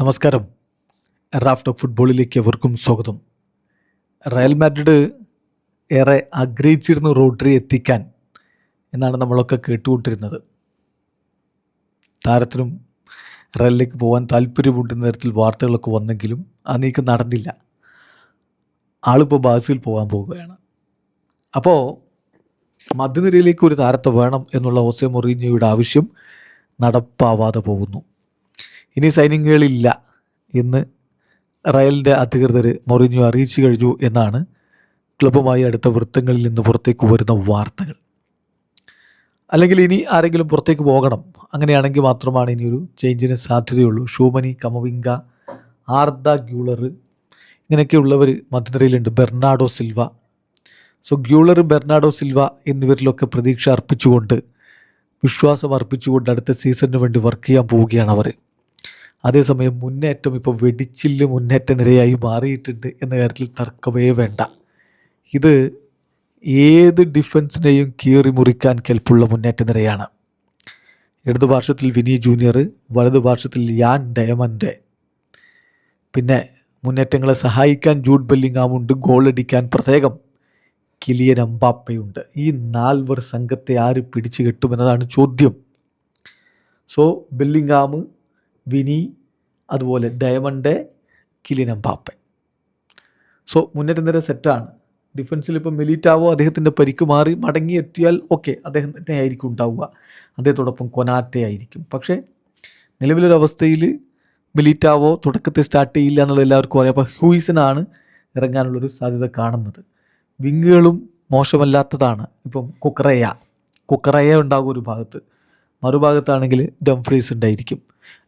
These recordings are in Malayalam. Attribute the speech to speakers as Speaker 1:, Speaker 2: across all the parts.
Speaker 1: നമസ്കാരം. റാഫ് ടോക്ക് ഫുട്ബോളിലേക്ക് എവർക്കും സ്വാഗതം. റയൽ മാഡ്രിഡ് ഏറെ ആഗ്രഹിച്ചിരുന്നു റോഡ്രി എത്തിക്കാൻ എന്നാണ് നമ്മളൊക്കെ കേട്ടുകൊണ്ടിരുന്നത്. താരത്തിനും റയലിലേക്ക് പോകാൻ താല്പര്യമുണ്ടെന്ന തരത്തിൽ വാർത്തകളൊക്കെ വന്നെങ്കിലും ആ നീക്കം നടന്നില്ല. ആളിപ്പോൾ ബാസിൽ പോകാൻ പോവുകയാണ്. അപ്പോൾ മധ്യനിരയിലേക്ക് ഒരു താരത്തെ വേണം എന്നുള്ള ഹോസെ മൊറീഞ്ഞോയുടെ ആവശ്യം നടപ്പാവാതെ പോകുന്നു. ഇനി സൈനിങ്ങുകളില്ല എന്ന് റയലിൻ്റെ അധികൃതർ മൊറീഞ്ഞോ അറിയിച്ചു കഴിഞ്ഞു എന്നാണ് ക്ലബ്ബുമായി അടുത്ത വൃത്തങ്ങളിൽ നിന്ന് പുറത്തേക്ക് വരുന്ന വാർത്തകൾ. അല്ലെങ്കിൽ ഇനി ആരെങ്കിലും പുറത്തേക്ക് പോകണം, അങ്ങനെയാണെങ്കിൽ മാത്രമാണ് ഇനിയൊരു ചേഞ്ചിന് സാധ്യതയുള്ളൂ. ഷൂമനി, കമവിംഗ, ആർദ ഗ്യൂളർ ഇങ്ങനെയൊക്കെയുള്ളവർ മധ്യനിരയിലുണ്ട്. Bernardo Silva. So Guler, Bernardo Silva എന്നിവരിലൊക്കെ പ്രതീക്ഷ അർപ്പിച്ചുകൊണ്ട്, വിശ്വാസം അർപ്പിച്ചുകൊണ്ട് അടുത്ത സീസണിന് വേണ്ടി വർക്ക് ചെയ്യാൻ പോവുകയാണ് അവർ. അതേസമയം മുന്നേറ്റം ഇപ്പോൾ വെടിച്ചില്ല് മുന്നേറ്റ നിരയായി മാറിയിട്ടുണ്ട് എന്ന കാര്യത്തിൽ തർക്കമേ വേണ്ട. ഇത് ഏത് ഡിഫൻസിനെയും കീറി മുറിക്കാൻ കെൽപ്പുള്ള മുന്നേറ്റ നിരയാണ്. ഇടതുപാർശ്വത്തിൽ വിനി ജൂനിയർ, വലതുപാർശ്വത്തിൽ യാൻ ഡയമൻഡ്, പിന്നെ മുന്നേറ്റങ്ങളെ സഹായിക്കാൻ ജൂഡ് ബെല്ലിംഗാമുണ്ട്, ഗോളടിക്കാൻ പ്രത്യേകം കിലിയൻ എംബാപ്പയുണ്ട്. ഈ നാൽവർ സംഘത്തെ ആര് പിടിച്ചു കെട്ടുമെന്നതാണ് ചോദ്യം. സോ ബെല്ലിംഗാം, വിനി, അതുപോലെ ഡയമണ്ട്, കിലിയൻ എംബാപ്പെ. സോ മുന്നേറ്റ നിര സെറ്റാണ്. ഡിഫൻസിൽ ഇപ്പോൾ മിലിറ്റാവോ അദ്ദേഹത്തിൻ്റെ പരിക്ക് മാറി മടങ്ങിയെത്തിയാൽ ഓക്കെ, അദ്ദേഹം തന്നെ ആയിരിക്കും ഉണ്ടാവുക. അദ്ദേഹത്തോടൊപ്പം കൊനാറ്റെ ആയിരിക്കും. പക്ഷേ നിലവിലൊരവസ്ഥയിൽ മിലിറ്റാവോ തുടക്കത്തിൽ സ്റ്റാർട്ട് ചെയ്യില്ല എന്നുള്ളത് എല്ലാവർക്കും അറിയാം. അപ്പോൾ ഹ്യൂയിസനാണ് ഇറങ്ങാനുള്ളൊരു സാധ്യത കാണുന്നത്. വിങ്ങുകളും മോശമല്ലാത്തതാണ്. ഇപ്പം കുക്കറയ ഉണ്ടാകും ഒരു ഭാഗത്ത്, മറുഭാഗത്താണെങ്കിൽ ഡംഫ്രീസ് ഉണ്ടായിരിക്കും.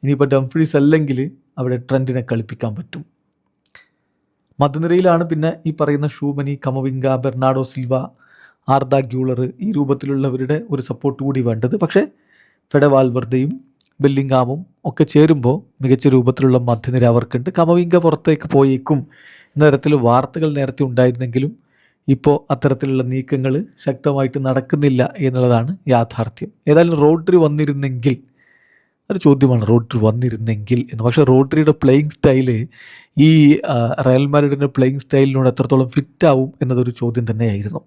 Speaker 1: ഇനിയിപ്പോൾ ഡംഫ്രീസ് അല്ലെങ്കിൽ അവിടെ ട്രെൻഡിനെ കളിപ്പിക്കാൻ പറ്റും. മധ്യനിരയിലാണ് പിന്നെ ഈ പറയുന്ന ഷൂമനി, Camavinga, Bernardo Silva, Arda Güler, ഈ രൂപത്തിലുള്ളവരുടെ ഒരു സപ്പോർട്ട് കൂടി വേണ്ടത്. പക്ഷേ ഫെഡെ വാൽവർദയും ബെല്ലിംഗാമും ഒക്കെ ചേരുമ്പോൾ മികച്ച രൂപത്തിലുള്ള മധ്യനിര അവർക്കുണ്ട്. കമവിംഗ പുറത്തേക്ക് പോയേക്കും എന്ന തരത്തിൽ വാർത്തകൾ നേരത്തെ ഉണ്ടായിരുന്നെങ്കിലും ഇപ്പോൾ അത്തരത്തിലുള്ള നീക്കങ്ങൾ ശക്തമായിട്ട് നടക്കുന്നില്ല എന്നുള്ളതാണ് യാഥാർത്ഥ്യം. ഏതായാലും റോഡ്രി വന്നിരുന്നെങ്കിൽ, ഒരു ചോദ്യമാണ് റോഡ്രി വന്നിരുന്നെങ്കിൽ എന്ന്. പക്ഷേ റോഡ്രിയുടെ പ്ലേയിങ് സ്റ്റൈല് ഈ റയൽ മാഡ്രിഡിൻ്റെ പ്ലേയിങ് സ്റ്റൈലിനോട് എത്രത്തോളം ഫിറ്റാവും എന്നതൊരു ചോദ്യം തന്നെയായിരുന്നു.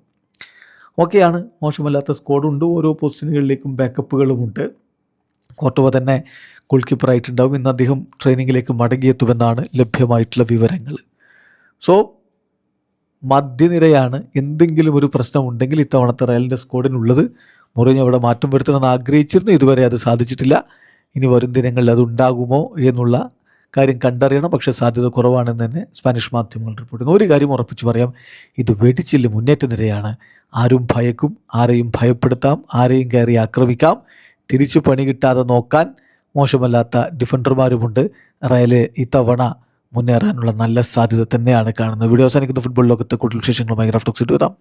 Speaker 1: ഓക്കെയാണ്, മോശമല്ലാത്ത സ്ക്വാഡുണ്ട്. ഓരോ പൊസിഷനുകളിലേക്കും ബാക്കപ്പുകളുമുണ്ട്. കോർട്ടോവ തന്നെ ഗോൾ കീപ്പറായിട്ടുണ്ടാവും. ഇന്ന് അദ്ദേഹം ട്രെയിനിങ്ങിലേക്ക് മടങ്ങിയെത്തുമെന്നാണ് ലഭ്യമായിട്ടുള്ള വിവരങ്ങൾ. സോ മധ്യനിരയാണ് എന്തെങ്കിലും ഒരു പ്രശ്നമുണ്ടെങ്കിൽ ഇത്തവണത്തെ റയലിൻ്റെ സ്ക്വാഡിനുള്ളത്. മൊറീഞ്ഞോ അവിടെ മാറ്റം വരുത്തണമെന്ന് ആഗ്രഹിച്ചിരുന്നു, ഇതുവരെ അത് സാധിച്ചിട്ടില്ല. ഇനി വരും ദിനങ്ങളിൽ അത് ഉണ്ടാകുമോ എന്നുള്ള കാര്യം കണ്ടറിയണം. പക്ഷേ സാധ്യത കുറവാണെന്ന് തന്നെ സ്പാനിഷ് മാധ്യമങ്ങൾ റിപ്പോർട്ട് ചെയ്യുന്നു. ഒരു കാര്യം ഉറപ്പിച്ച് പറയാം, ഇത് വെടിച്ചില്ല മുന്നേറ്റ നിരയാണ്. ആരും ഭയക്കും, ആരെയും ഭയപ്പെടുത്താം, ആരെയും കയറി ആക്രമിക്കാം. തിരിച്ചു പണി കിട്ടാതെ നോക്കാൻ മോശമല്ലാത്ത ഡിഫൻഡർമാരുമുണ്ട്. റയൽ ഇത്തവണ മുന്നേറാനുള്ള നല്ല സാധ്യത തന്നെയാണ് കാണുന്നത്. വീഡിയോ അവസാനിക്കുന്ന ഫുട്ബോൾ ലോകത്തെ കൂടുതൽ വിശേഷങ്ങളുമായി റാഫ് ടോക്സ് ഇട്ട് വരാം.